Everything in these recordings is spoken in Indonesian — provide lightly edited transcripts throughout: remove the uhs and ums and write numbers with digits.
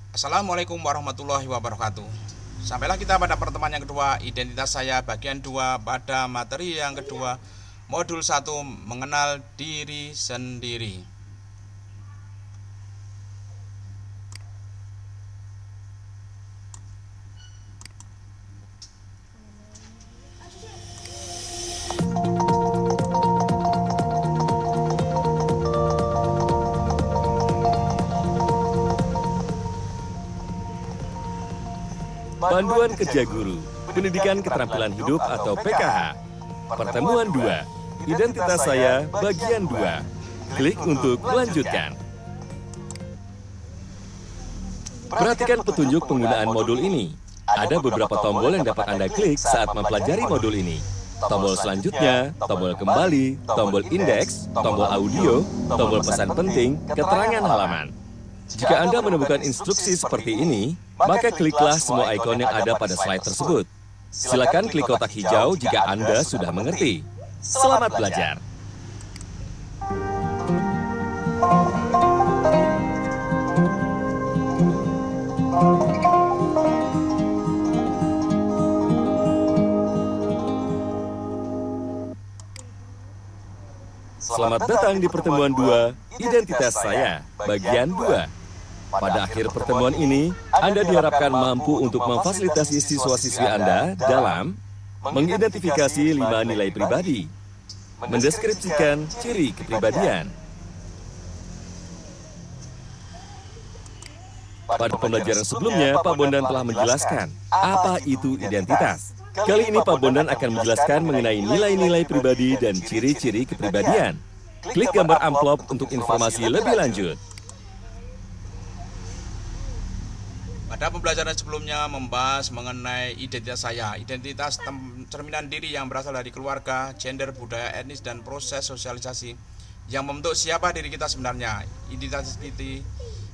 Assalamualaikum warahmatullahi wabarakatuh. Sampailah kita pada pertemuan yang kedua, identitas saya bagian 2 pada materi yang kedua, modul 1, mengenal diri sendiri. Panduan Kerja Guru, Pendidikan Keterampilan Hidup atau PKH. Pertemuan 2, Identitas Saya bagian 2. Klik untuk melanjutkan. Perhatikan petunjuk penggunaan modul ini. Ada beberapa tombol yang dapat Anda klik saat mempelajari modul ini. Tombol selanjutnya, tombol kembali, tombol indeks, tombol audio, tombol pesan penting, keterangan halaman. Jika Anda menemukan instruksi seperti ini, maka kliklah semua ikon yang ada pada slide tersebut. Silakan klik kotak hijau jika Anda sudah mengerti. Selamat belajar! Selamat datang di pertemuan 2, Identitas Saya, bagian 2. Pada akhir pertemuan ini, Anda diharapkan mampu untuk memfasilitasi siswa-siswi Anda dalam mengidentifikasi 5 nilai pribadi, mendeskripsikan ciri kepribadian. Pada pembelajaran sebelumnya, Pak Bondan telah menjelaskan apa itu identitas. Kali ini Pak Bondan akan menjelaskan mengenai nilai-nilai pribadi dan ciri-ciri kepribadian. Klik gambar amplop untuk informasi lebih lanjut. Pada pembelajaran sebelumnya membahas mengenai identitas saya, identitas cerminan diri yang berasal dari keluarga, gender, budaya, etnis, dan proses sosialisasi yang membentuk siapa diri kita sebenarnya. Identitas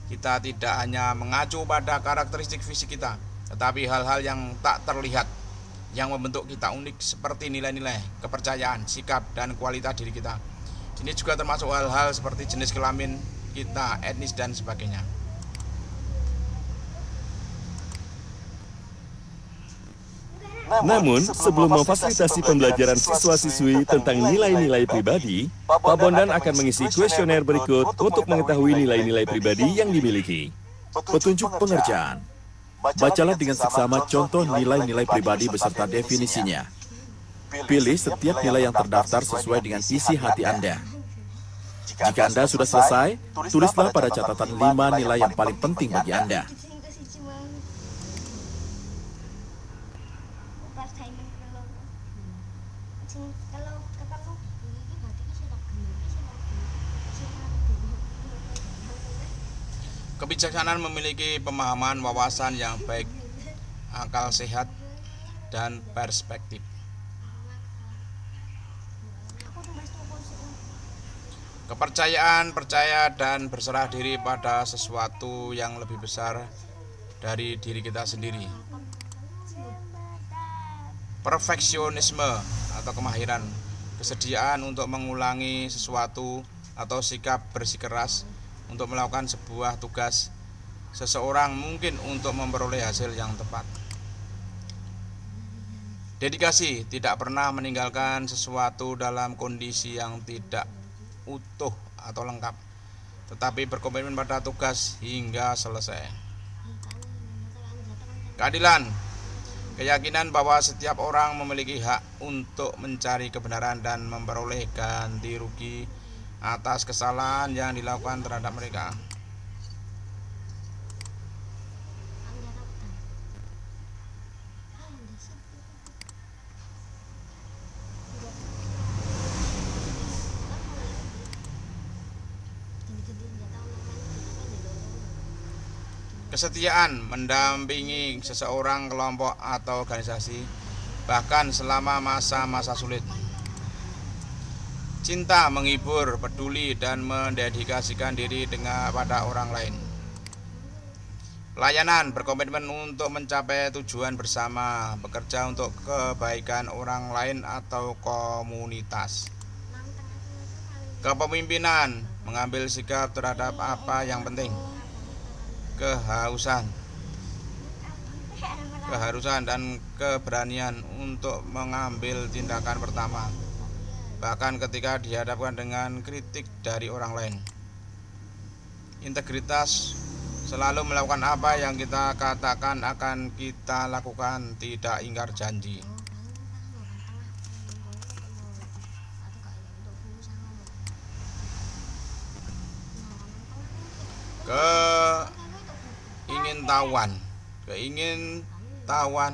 kita tidak hanya mengacu pada karakteristik fisik kita, tetapi hal-hal yang tak terlihat yang membentuk kita unik seperti nilai-nilai, kepercayaan, sikap, dan kualitas diri kita. Ini juga termasuk hal-hal seperti jenis kelamin kita, etnis, dan sebagainya. Namun, sebelum memfasilitasi pembelajaran siswa-siswi tentang nilai-nilai pribadi, Pak Bondan akan mengisi kuesioner berikut untuk mengetahui nilai-nilai pribadi yang dimiliki. Petunjuk pengerjaan. Bacalah dengan seksama contoh nilai-nilai pribadi beserta definisinya. Pilih setiap nilai yang terdaftar sesuai dengan isi hati Anda. Jika Anda sudah selesai, tulislah pada catatan 5 nilai yang paling penting bagi Anda. Kebijaksanaan memiliki pemahaman wawasan yang baik, akal sehat, dan perspektif. Kepercayaan, percaya, dan berserah diri pada sesuatu yang lebih besar dari diri kita sendiri. Perfeksionisme atau kemahiran, kesediaan untuk mengulangi sesuatu atau sikap bersikeras untuk melakukan sebuah tugas seseorang mungkin untuk memperoleh hasil yang tepat. Dedikasi, tidak pernah meninggalkan sesuatu dalam kondisi yang tidak utuh atau lengkap, tetapi berkomitmen pada tugas hingga selesai. Keadilan, keyakinan bahwa setiap orang memiliki hak untuk mencari kebenaran dan memperoleh ganti rugi atas kesalahan yang dilakukan terhadap mereka. Kesetiaan, mendampingi seseorang, kelompok, atau organisasi, bahkan selama masa-masa sulit. Cinta, menghibur, peduli, dan mendedikasikan diri pada orang lain. Pelayanan, berkomitmen untuk mencapai tujuan bersama, bekerja untuk kebaikan orang lain atau komunitas. Kepemimpinan, mengambil sikap terhadap apa yang penting. keharusan dan keberanian untuk mengambil tindakan pertama, bahkan ketika dihadapkan dengan kritik dari orang lain. Integritas selalu melakukan apa yang kita katakan akan kita lakukan, tidak ingkar janji. Keingintahuan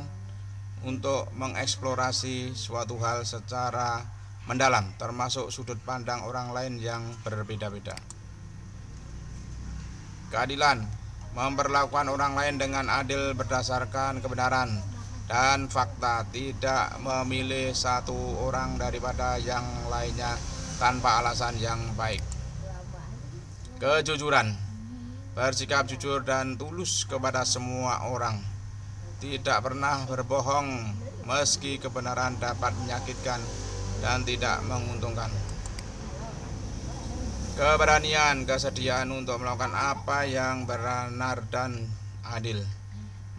untuk mengeksplorasi suatu hal secara mendalam, termasuk sudut pandang orang lain yang berbeda-beda. Keadilan, memperlakukan orang lain dengan adil berdasarkan kebenaran dan fakta, tidak memilih satu orang daripada yang lainnya tanpa alasan yang baik. Kejujuran, bersikap jujur dan tulus kepada semua orang, tidak pernah berbohong meski kebenaran dapat menyakitkan dan tidak menguntungkan. Keberanian, kesediaan untuk melakukan apa yang benar dan adil,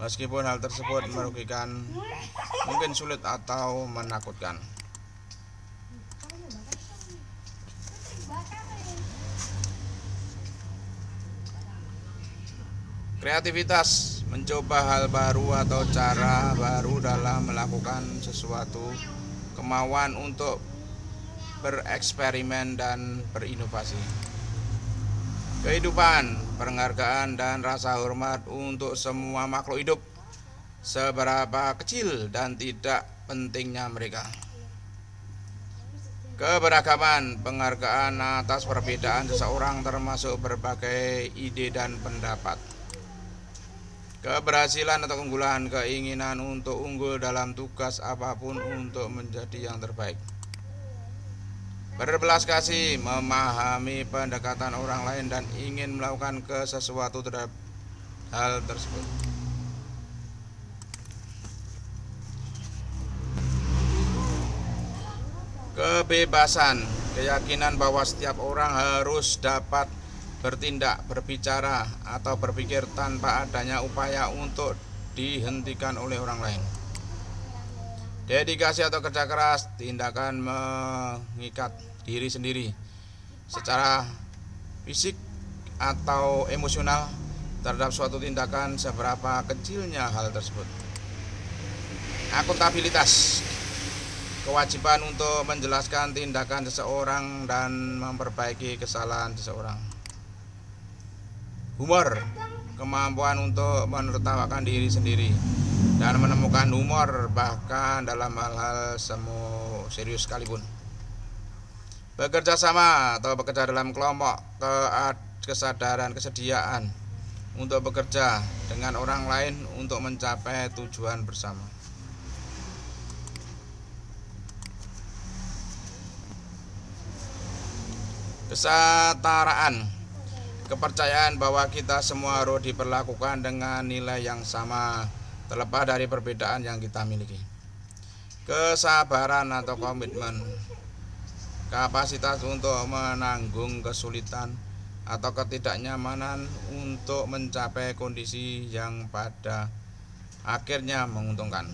meskipun hal tersebut merugikan, mungkin sulit atau menakutkan. Kreativitas, mencoba hal baru atau cara baru dalam melakukan sesuatu, kemauan untuk bereksperimen dan berinovasi. Kehidupan, penghargaan dan rasa hormat untuk semua makhluk hidup, seberapa kecil dan tidak pentingnya mereka. Keberagaman, penghargaan atas perbedaan seseorang termasuk berbagai ide dan pendapat. Keberhasilan atau keunggulan, keinginan untuk unggul dalam tugas apapun untuk menjadi yang terbaik. Berbelas kasih, memahami pendekatan orang lain dan ingin melakukan sesuatu terhadap hal tersebut. Kebebasan, keyakinan bahwa setiap orang harus dapat bertindak, berbicara, atau berpikir tanpa adanya upaya untuk dihentikan oleh orang lain. Dedikasi atau kerja keras, tindakan mengikat diri sendiri secara fisik atau emosional terhadap suatu tindakan seberapa kecilnya hal tersebut. Akuntabilitas, kewajiban untuk menjelaskan tindakan seseorang dan memperbaiki kesalahan seseorang. Humor, kemampuan untuk menertawakan diri sendiri dan menemukan humor bahkan dalam hal-hal serius sekalipun. Bekerja sama atau bekerja dalam kelompok, kesediaan untuk bekerja dengan orang lain untuk mencapai tujuan bersama. Kesetaraan, kepercayaan bahwa kita semua harus diperlakukan dengan nilai yang sama terlepas dari perbedaan yang kita miliki. Kesabaran atau komitmen, kapasitas untuk menanggung kesulitan atau ketidaknyamanan untuk mencapai kondisi yang pada akhirnya menguntungkan.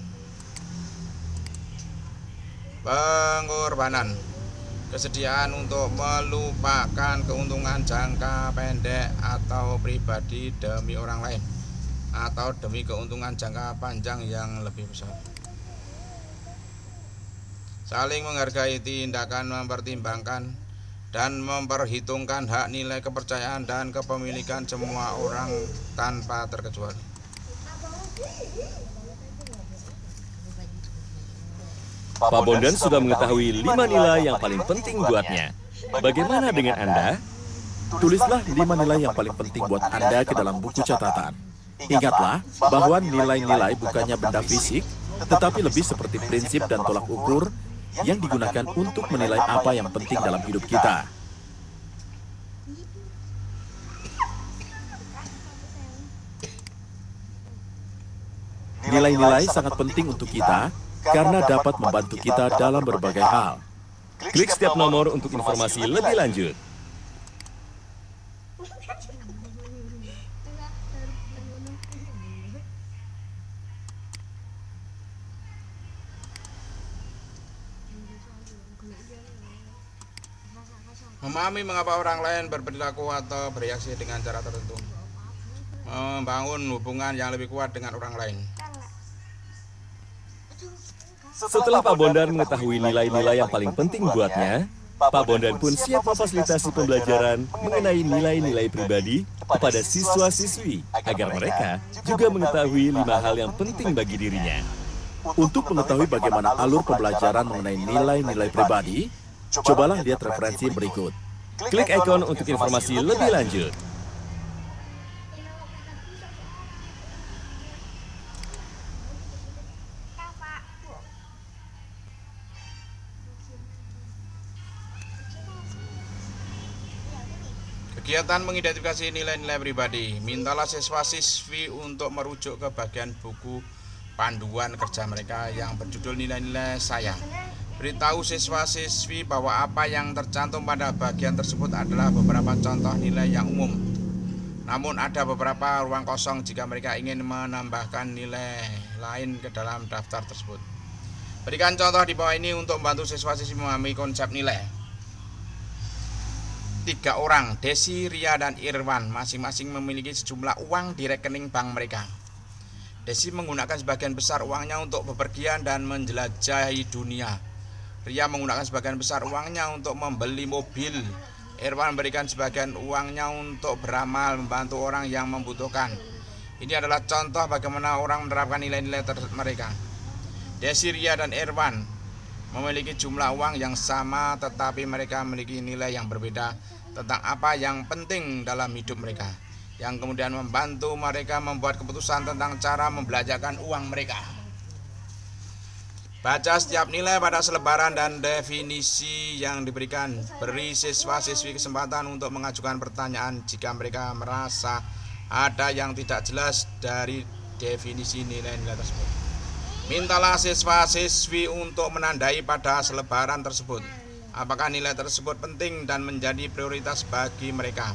Pengorbanan, kesediaan untuk melupakan keuntungan jangka pendek atau pribadi demi orang lain atau demi keuntungan jangka panjang yang lebih besar. Saling menghargai, tindakan mempertimbangkan dan memperhitungkan hak, nilai, kepercayaan dan kepemilikan semua orang tanpa terkecuali. Pak Bondan sudah mengetahui 5 nilai yang paling penting buatnya. Bagaimana dengan Anda? Tulislah 5 nilai yang paling penting buat Anda ke dalam buku catatan. Ingatlah bahwa nilai-nilai bukannya benda fisik, tetapi lebih seperti prinsip dan tolak ukur yang digunakan untuk menilai apa yang penting dalam hidup kita. Nilai-nilai sangat penting untuk kita karena dapat membantu kita dalam berbagai hal. Klik setiap nomor untuk informasi lebih lanjut. Memahami mengapa orang lain berperilaku atau bereaksi dengan cara tertentu. Membangun hubungan yang lebih kuat dengan orang lain. Setelah Pak Bondan mengetahui nilai-nilai yang paling penting buatnya, Pak Bondan pun siap memfasilitasi pembelajaran mengenai nilai-nilai pribadi kepada siswa-siswi agar mereka juga mengetahui 5 hal yang penting bagi dirinya. Untuk mengetahui bagaimana alur pembelajaran mengenai nilai-nilai pribadi, cobalah lihat referensi berikut. Klik ikon untuk informasi lebih lanjut. Kegiatan mengidentifikasi nilai-nilai pribadi. Mintalah siswa-siswi untuk merujuk ke bagian buku panduan kerja mereka yang berjudul nilai-nilai saya. Beritahu siswa-siswi bahwa apa yang tercantum pada bagian tersebut adalah beberapa contoh nilai yang umum. Namun ada beberapa ruang kosong jika mereka ingin menambahkan nilai lain ke dalam daftar tersebut. Berikan contoh di bawah ini untuk membantu siswa-siswi memahami konsep nilai. 3 orang, Desi, Ria, dan Irwan, masing-masing memiliki sejumlah uang di rekening bank mereka. Desi menggunakan sebagian besar uangnya untuk bepergian dan menjelajahi dunia. Ria menggunakan sebagian besar uangnya untuk membeli mobil. Irwan memberikan sebagian uangnya untuk beramal, membantu orang yang membutuhkan. Ini adalah contoh bagaimana orang menerapkan nilai-nilai mereka. Desi, Ria, dan Irwan memiliki jumlah uang yang sama, tetapi mereka memiliki nilai yang berbeda tentang apa yang penting dalam hidup mereka, yang kemudian membantu mereka membuat keputusan tentang cara membelanjakan uang mereka. Baca setiap nilai pada selebaran dan definisi yang diberikan. Beri siswa-siswi kesempatan untuk mengajukan pertanyaan jika mereka merasa ada yang tidak jelas dari definisi nilai-nilai tersebut. Mintalah siswa-siswi untuk menandai pada selebaran tersebut apakah nilai tersebut penting dan menjadi prioritas bagi mereka.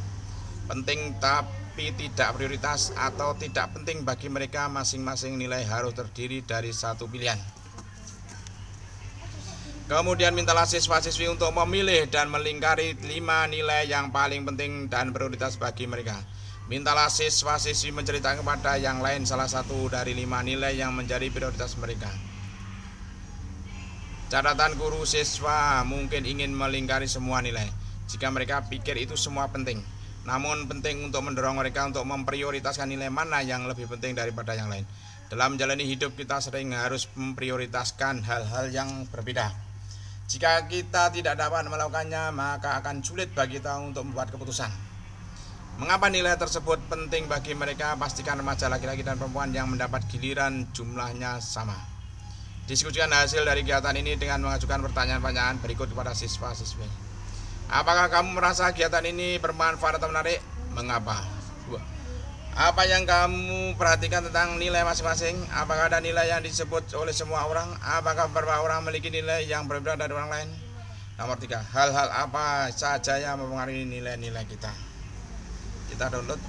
Penting tapi tidak prioritas atau tidak penting bagi mereka. Masing-masing nilai harus terdiri dari satu pilihan. Kemudian mintalah siswa-siswi untuk memilih dan melingkari 5 nilai yang paling penting dan prioritas bagi mereka. Mintalah siswa-siswi menceritakan kepada yang lain salah satu dari 5 nilai yang menjadi prioritas mereka. Catatan guru, siswa mungkin ingin melingkari semua nilai jika mereka pikir itu semua penting. Namun penting untuk mendorong mereka untuk memprioritaskan nilai mana yang lebih penting daripada yang lain. Dalam menjalani hidup kita sering harus memprioritaskan hal-hal yang berbeda. Jika kita tidak dapat melakukannya, maka akan sulit bagi kita untuk membuat keputusan. Mengapa nilai tersebut penting bagi mereka? Pastikan remaja laki-laki dan perempuan yang mendapat giliran jumlahnya sama. Diskusikan hasil dari kegiatan ini dengan mengajukan pertanyaan-pertanyaan berikut kepada siswa-siswi. Apakah kamu merasa kegiatan ini bermanfaat atau menarik? Mengapa? 2. Apa yang kamu perhatikan tentang nilai masing-masing? Apakah ada nilai yang disebut oleh semua orang? Apakah beberapa orang memiliki nilai yang berbeda dari orang lain? Nomor 3. Hal-hal apa saja yang mempengaruhi nilai-nilai kita? Kita download.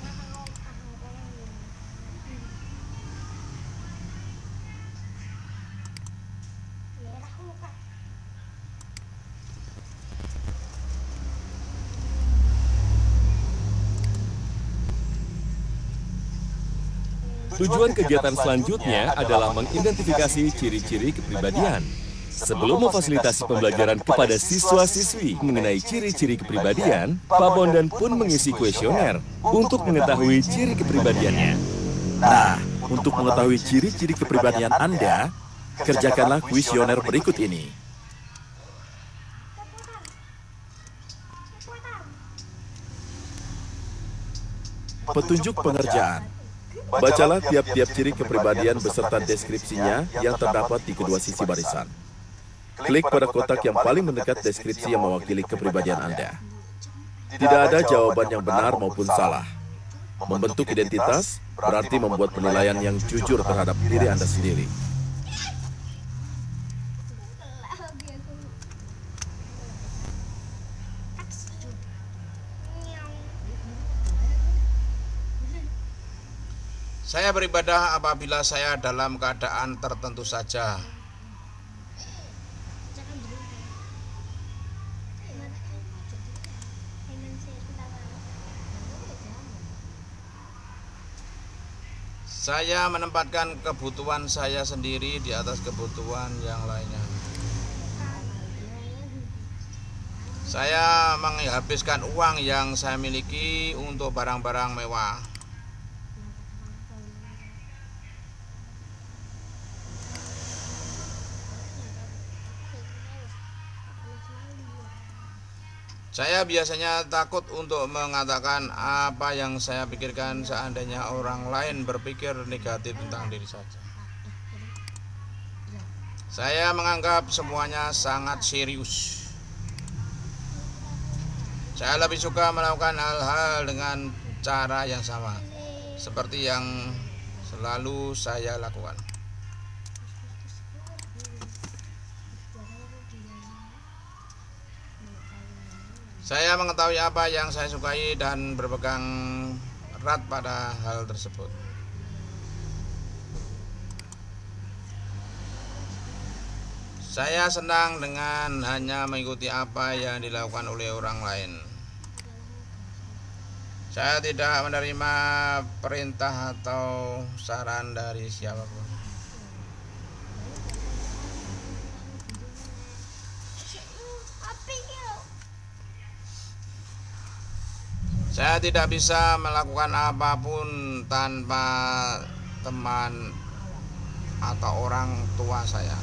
Tujuan kegiatan selanjutnya adalah mengidentifikasi ciri-ciri kepribadian. Sebelum memfasilitasi pembelajaran kepada siswa-siswi mengenai ciri-ciri kepribadian, Pak Bondan pun mengisi kuesioner untuk mengetahui ciri kepribadiannya. Nah, untuk mengetahui ciri-ciri kepribadian Anda, kerjakanlah kuesioner berikut ini. Petunjuk pengerjaan. Bacalah tiap-tiap ciri kepribadian beserta deskripsinya yang terdapat di kedua sisi barisan. Klik pada kotak yang paling mendekat deskripsi yang mewakili kepribadian Anda. Tidak ada jawaban yang benar maupun salah. Membentuk identitas berarti membuat penilaian yang jujur terhadap diri Anda sendiri. Saya beribadah apabila saya dalam keadaan tertentu saja. Saya menempatkan kebutuhan saya sendiri di atas kebutuhan yang lainnya. Saya menghabiskan uang yang saya miliki untuk barang-barang mewah. Saya biasanya takut untuk mengatakan apa yang saya pikirkan seandainya orang lain berpikir negatif tentang diri saja. Saya menganggap semuanya sangat serius. Saya lebih suka melakukan hal-hal dengan cara yang sama, seperti yang selalu saya lakukan. Saya mengetahui apa yang saya sukai dan berpegang erat pada hal tersebut. Saya senang dengan hanya mengikuti apa yang dilakukan oleh orang lain. Saya tidak menerima perintah atau saran dari siapapun. Saya tidak bisa melakukan apapun tanpa teman atau orang tua saya.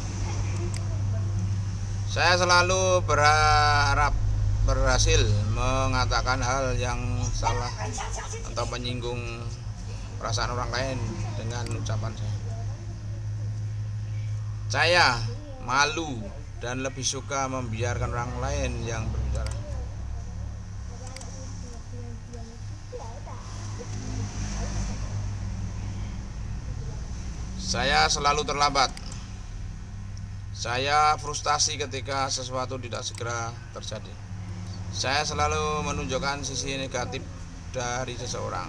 Saya selalu berhasil mengatakan hal yang salah atau menyinggung perasaan orang lain dengan ucapan saya. Saya malu dan lebih suka membiarkan orang lain yang berbicara. Saya selalu terlambat. Saya frustasi ketika sesuatu tidak segera terjadi. Saya selalu menunjukkan sisi negatif dari seseorang.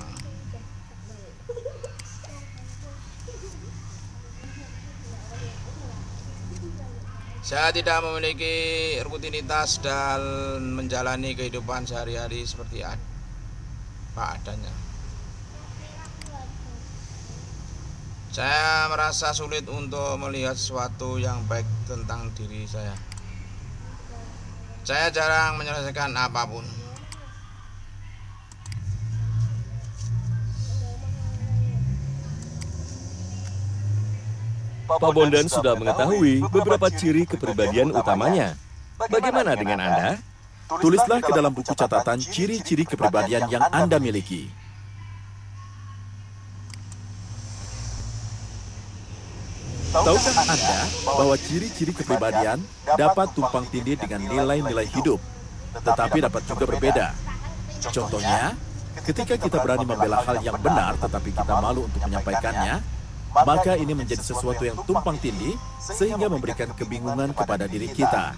Saya tidak memiliki rutinitas dan menjalani kehidupan sehari-hari seperti apa adanya. Saya merasa sulit untuk melihat sesuatu yang baik tentang diri saya. Saya jarang menyelesaikan apapun. Pak Bondan sudah mengetahui beberapa ciri kepribadian utamanya. Bagaimana dengan Anda? Tulislah ke dalam buku catatan ciri-ciri kepribadian yang Anda miliki. Tahukah Anda bahwa ciri-ciri kepribadian dapat tumpang tindih dengan nilai-nilai hidup, tetapi dapat juga berbeda? Contohnya, ketika kita berani membela hal yang benar tetapi kita malu untuk menyampaikannya, maka ini menjadi sesuatu yang tumpang tindih sehingga memberikan kebingungan kepada diri kita.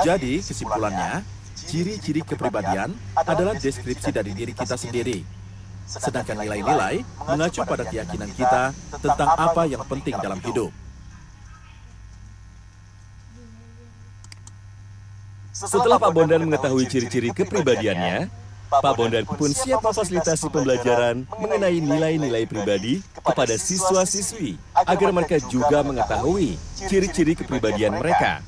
Jadi, kesimpulannya, ciri-ciri kepribadian adalah deskripsi dari diri kita sendiri. Sedangkan nilai-nilai mengacu pada keyakinan kita tentang apa yang penting dalam hidup. Setelah Pak Bondan mengetahui ciri-ciri kepribadiannya, Pak Bondan pun siap memfasilitasi pembelajaran mengenai nilai-nilai pribadi kepada siswa-siswi agar mereka juga mengetahui ciri-ciri kepribadian mereka.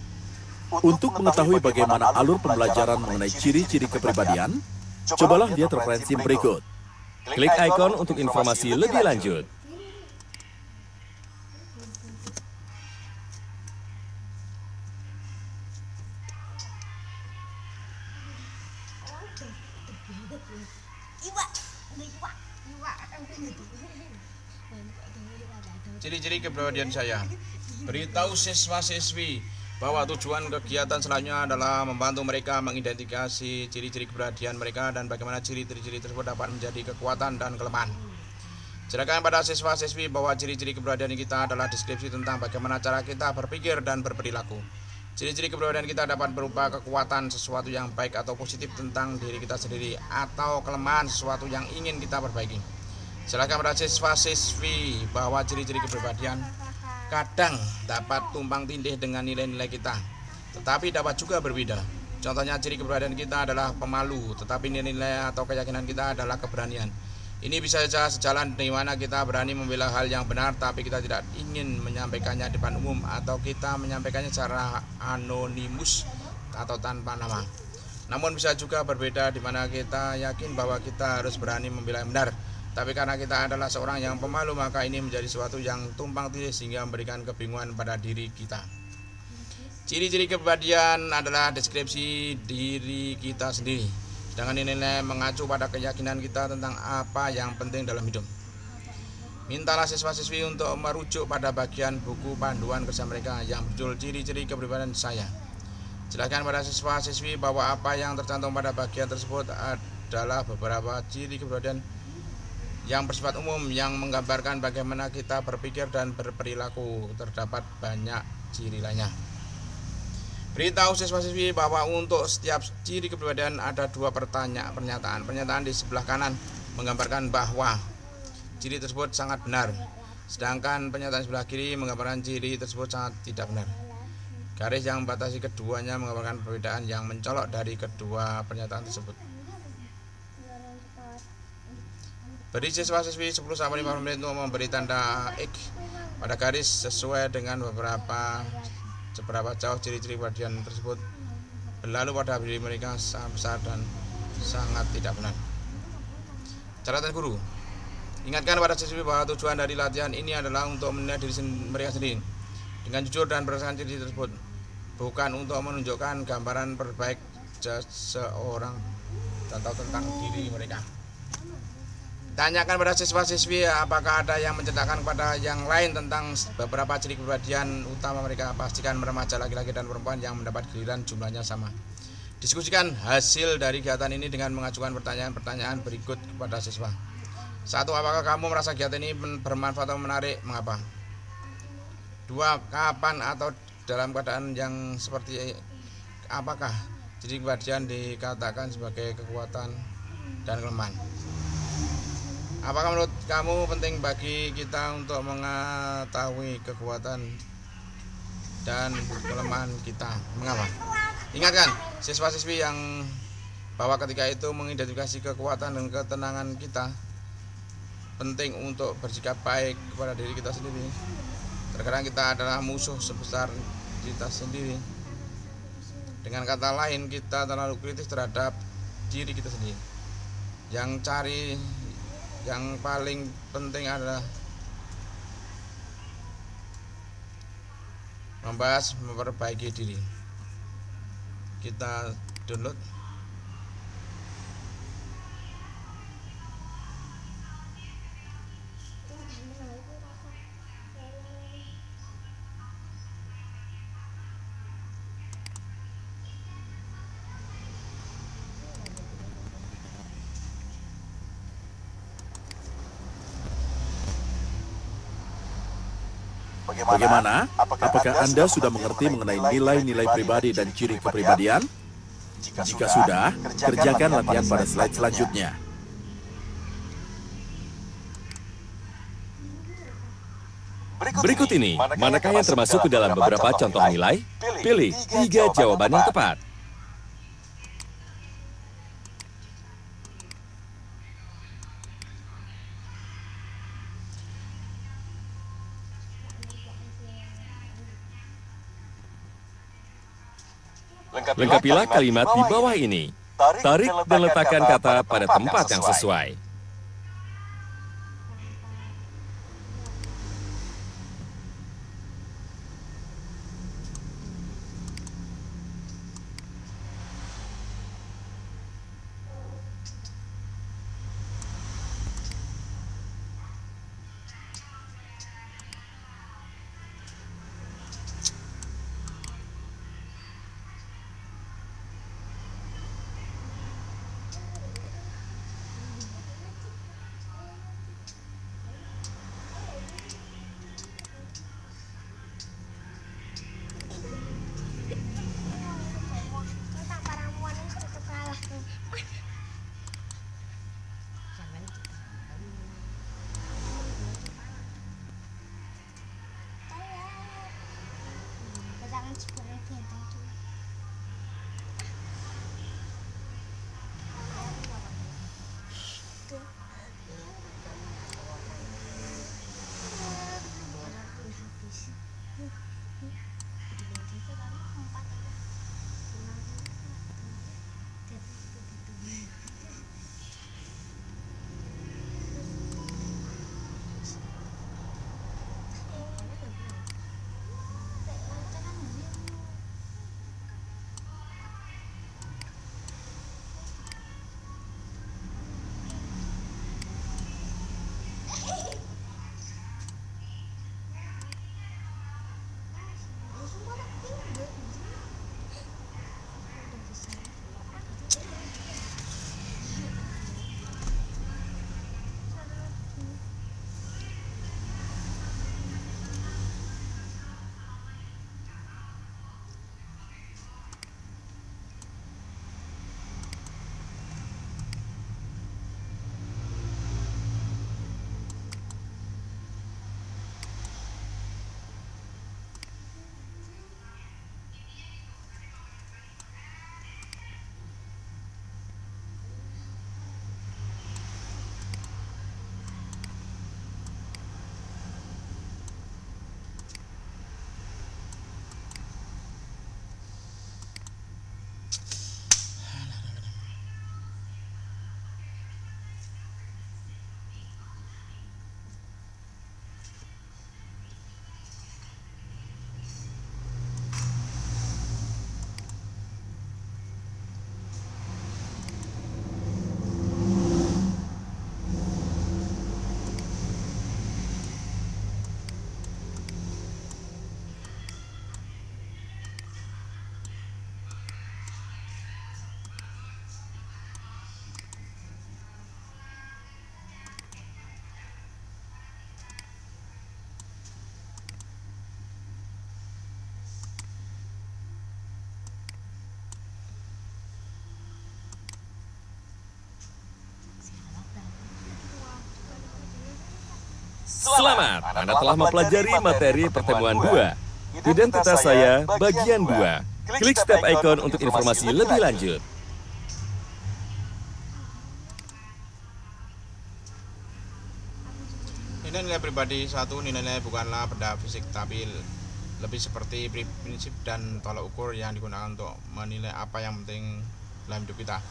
Untuk mengetahui bagaimana alur pembelajaran mengenai ciri-ciri kepribadian, cobalah lihat referensi berikut. Klik ikon untuk informasi lebih lanjut. Ciri-ciri kepribadian saya. Beritahu siswa-siswi bahwa tujuan kegiatan selanjutnya adalah membantu mereka mengidentifikasi ciri-ciri kepribadian mereka dan bagaimana ciri-ciri tersebut dapat menjadi kekuatan dan kelemahan. Jelaskan pada siswa-siswi bahwa ciri-ciri kepribadian kita adalah deskripsi tentang bagaimana cara kita berpikir dan berperilaku. Ciri-ciri kepribadian kita dapat berupa kekuatan sesuatu yang baik atau positif tentang diri kita sendiri atau kelemahan sesuatu yang ingin kita perbaiki. Jelaskan pada siswa-siswi bahwa ciri-ciri kepribadian kadang dapat tumpang tindih dengan nilai-nilai kita, tetapi dapat juga berbeda. Contohnya, ciri kepribadian kita adalah pemalu, tetapi nilai-nilai atau keyakinan kita adalah keberanian. Ini bisa saja sejalan di mana kita berani membela hal yang benar tapi kita tidak ingin menyampaikannya di depan umum, atau kita menyampaikannya secara anonimus atau tanpa nama. Namun bisa juga berbeda di mana kita yakin bahwa kita harus berani membela yang benar, tapi karena kita adalah seorang yang pemalu maka ini menjadi sesuatu yang tumpang tindih sehingga memberikan kebingungan pada diri kita. Ciri-ciri kepribadian adalah deskripsi diri kita sendiri dengan nilai mengacu pada keyakinan kita tentang apa yang penting dalam hidup. Mintalah siswa-siswi untuk merujuk pada bagian buku panduan kerja mereka yang berjudul Ciri-ciri Kepribadian Saya. Jelaskan pada siswa-siswi bahwa apa yang tercantum pada bagian tersebut adalah beberapa ciri kepribadian yang bersifat umum yang menggambarkan bagaimana kita berpikir dan berperilaku. Terdapat banyak ciri lainnya. Beritahu siswa-siswi bahwa untuk setiap ciri kepribadian ada dua pernyataan. Pernyataan di sebelah kanan menggambarkan bahwa ciri tersebut sangat benar, sedangkan pernyataan sebelah kiri menggambarkan ciri tersebut sangat tidak benar. Garis yang membatasi keduanya menggambarkan perbedaan yang mencolok dari kedua pernyataan tersebut. Beri siswa-siswi 10-15 menit untuk memberi tanda X pada garis sesuai dengan seberapa jauh ciri-ciri kepribadian tersebut berlalu pada diri mereka sangat besar dan sangat tidak benar. Catatan guru: ingatkan pada siswi bahwa tujuan dari latihan ini adalah untuk menilai diri mereka sendiri dengan jujur dan berdasarkan ciri tersebut, bukan untuk menunjukkan gambaran terbaik seseorang atau tentang diri mereka. Tanyakan pada siswa-siswi apakah ada yang menceritakan kepada yang lain tentang beberapa ciri kepribadian utama mereka. Pastikan remaja laki-laki dan perempuan yang mendapat giliran jumlahnya sama. Diskusikan hasil dari kegiatan ini dengan mengajukan pertanyaan-pertanyaan berikut kepada siswa. 1. Apakah kamu merasa kegiatan ini bermanfaat atau menarik? Mengapa? 2. Kapan atau dalam keadaan yang seperti apakah ciri kepribadian dikatakan sebagai kekuatan dan kelemahan? Apakah menurut kamu penting bagi kita untuk mengetahui kekuatan dan kelemahan kita? Mengapa? Ingatkan siswa-siswi yang bahwa ketika itu mengidentifikasi kekuatan dan ketenangan kita penting untuk bersikap baik kepada diri kita sendiri. Terkadang kita adalah musuh sebesar kita sendiri. Dengan kata lain, kita terlalu kritis terhadap diri kita sendiri. Yang paling penting adalah membahas memperbaiki diri. Kita download. Bagaimana? Apakah Anda sudah mengerti mengenai nilai-nilai pribadi dan ciri kepribadian? Jika sudah, kerjakan latihan pada slide selanjutnya. Berikut ini, manakah yang termasuk ke dalam beberapa contoh nilai? Pilih 3 jawaban yang tepat. Lengkapilah kalimat di bawah ini. Tarik dan letakkan kata pada tempat yang sesuai. Selamat, Anda telah mempelajari materi pertemuan 2. Identitas saya, bagian 2. Klik step icon untuk informasi lebih lanjut. Nilai-nilai pribadi satu, nilai-nilai bukanlah benda fisik tapi lebih seperti prinsip dan tolak ukur yang digunakan untuk menilai apa yang penting dalam hidup kita.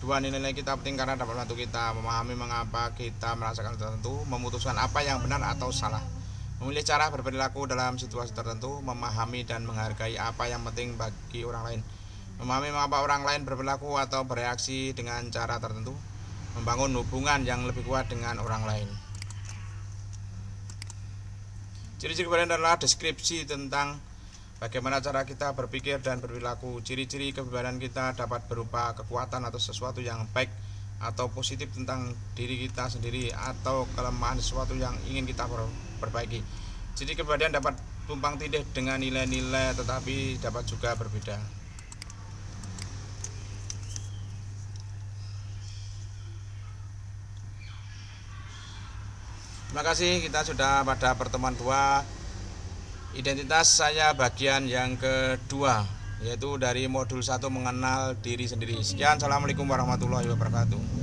2. Nilai-nilai kita penting karena dapat membantu kita memahami mengapa kita merasakan tertentu, memutuskan apa yang benar atau salah, memilih cara berperilaku dalam situasi tertentu, memahami dan menghargai apa yang penting bagi orang lain, memahami mengapa orang lain berperilaku atau bereaksi dengan cara tertentu, membangun hubungan yang lebih kuat dengan orang lain. Ciri-ciri kepribadian adalah deskripsi tentang bagaimana cara kita berpikir dan berperilaku. Ciri-ciri kepribadian kita dapat berupa kekuatan atau sesuatu yang baik atau positif tentang diri kita sendiri atau kelemahan sesuatu yang ingin kita perbaiki. Ciri kepribadian dapat tumpang tindih dengan nilai-nilai tetapi dapat juga berbeda. Terima kasih, kita sudah pada pertemuan 2 identitas saya bagian yang kedua, yaitu dari modul 1 mengenal diri sendiri. Sekian, assalamualaikum warahmatullahi wabarakatuh.